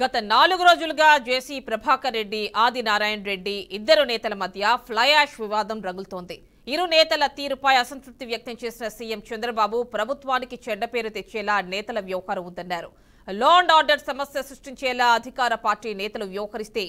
గత 4 రోజులుగా జేసీ ప్రభాకర్ రెడ్డి ఆదినారాయణ రెడ్డి ఇద్దరు నేతల మధ్య ఫ్లై యాష్ వివాదం రగులుతోంది. ఇరు నేతల తీరుపై అసంతృప్తి వ్యక్తం చేసిన సీఎం చంద్రబాబు ప్రభుత్వానికి చెడ్డ పేరు తెచ్చేలా నేతల వ్యవహారం ఉందన్నారు. లా అండ్ ఆర్డర్ సమస్య సృష్టించేలా అధికార పార్టీ నేతలు వ్యవహరిస్తే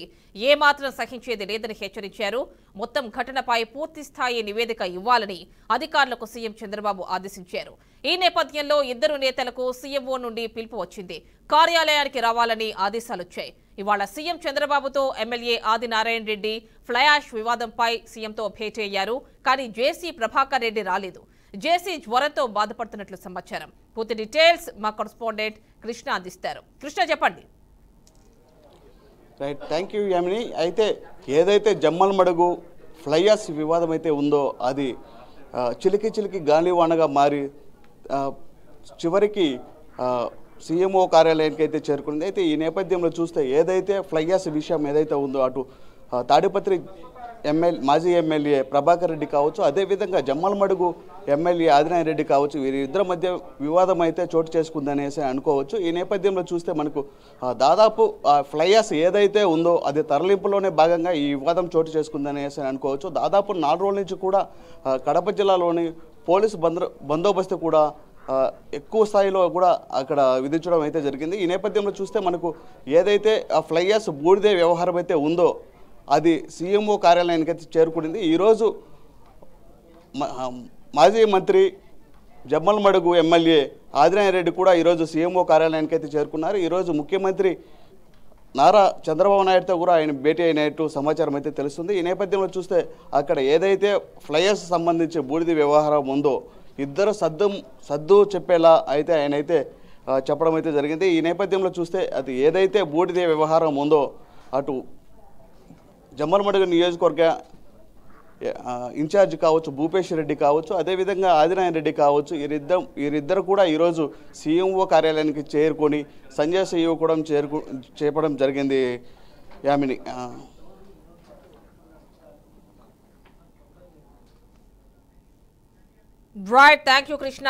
ఏమాత్రం సహించేది లేదని హెచ్చరించారు. మొత్తం ఘటనపై పూర్తి స్థాయి నివేదిక ఇవ్వాలని అధికారులకు సీఎం చంద్రబాబు ఆదేశించారు. ఈ నేపథ్యంలో ఇద్దరు నేతలకు సీఎంఓ నుండి పిలుపు వచ్చింది. కార్యాలయానికి రావాలని ఆదేశాలొచ్చాయి. ఇవాళ సీఎం చంద్రబాబుతో MLA Adinarayana Reddy fly ash వివాదంపై సీఎంతో భేటీ అయ్యారు. కానీ జేసీ ప్రభాకర్ రెడ్డి రాలేదు. జేసీ జ్వరంతో బాధపడుతున్నట్లు సమాచారం. పూర్తి డీటెయిల్స్ మా కరెస్పాండెంట్ కృష్ణ అందిస్తారు. కృష్ణ, చెప్పండి. Right, thank you Yamini. అయితే ఏదైతే జమ్మలమడుగు ఫ్లై యాష్ వివాదం అయితే ఉందో అది చిలికి గాలివానగా మారి చివరికి సీఎంఓ కార్యాలయానికి అయితే చేరుకుంది. అయితే ఈ నేపథ్యంలో చూస్తే ఏదైతే ఫ్లై యాష్ విషయం ఏదైతే ఉందో అటు తాడిపత్రి మాజీ ఎమ్మెల్యే ప్రభాకర్ రెడ్డి కావచ్చు, అదేవిధంగా జమ్మలమడుగు ఎమ్మెల్యే ఆదినారాయణ రెడ్డి కావచ్చు, వీరిద్దరి మధ్య వివాదం అయితే చోటు చేసుకుందనేసి అనుకోవచ్చు. ఈ నేపథ్యంలో చూస్తే మనకు దాదాపు ఫ్లై యాష్ ఏదైతే ఉందో అది తరలింపులోనే భాగంగా ఈ వివాదం చోటు చేసుకుందనేసి అనుకోవచ్చు. దాదాపు 4 రోజుల నుంచి కూడా కడప జిల్లాలోని పోలీసు బందోబస్తు కూడా ఎక్కువ స్థాయిలో కూడా అక్కడ విధించడం అయితే జరిగింది. ఈ నేపథ్యంలో చూస్తే మనకు ఏదైతే ఆ ఫ్లై యాష్ బూడిదే వ్యవహారం అయితే ఉందో అది సీఎంఓ కార్యాలయానికి అయితే చేరుకుంది. ఈరోజు మాజీ మంత్రి జమ్మలమడుగు ఎమ్మెల్యే ఆదినారాయణ రెడ్డి కూడా ఈరోజు సీఎంఓ కార్యాలయానికి అయితే చేరుకున్నారు. ఈరోజు ముఖ్యమంత్రి నారా చంద్రబాబు నాయుడుతో కూడా ఆయన భేటీ అయినట్టు సమాచారం అయితే తెలుస్తుంది. ఈ నేపథ్యంలో చూస్తే అక్కడ ఏదైతే ఫ్లై యాష్ సంబంధించి బూడిద వ్యవహారం ఉందో ఇద్దరు సద్దు చెప్పేలా అయితే ఆయన అయితే చెప్పడం అయితే జరిగింది. ఈ నేపథ్యంలో చూస్తే అది ఏదైతే బూడిద వ్యవహారం ఉందో అటు జమ్మలమడుగు నియోజకవర్గ ఇన్ఛార్జ్ కావచ్చు భూపేష్ రెడ్డి కావచ్చు, అదేవిధంగా ఆదినారాయణ రెడ్డి కావచ్చు, వీరిద్దరు కూడా ఈరోజు సీఎంఓ కార్యాలయానికి చేరుకొని సంజయ్ కూడా చేపడం జరిగింది. Yamini. Right, thank you Krishna.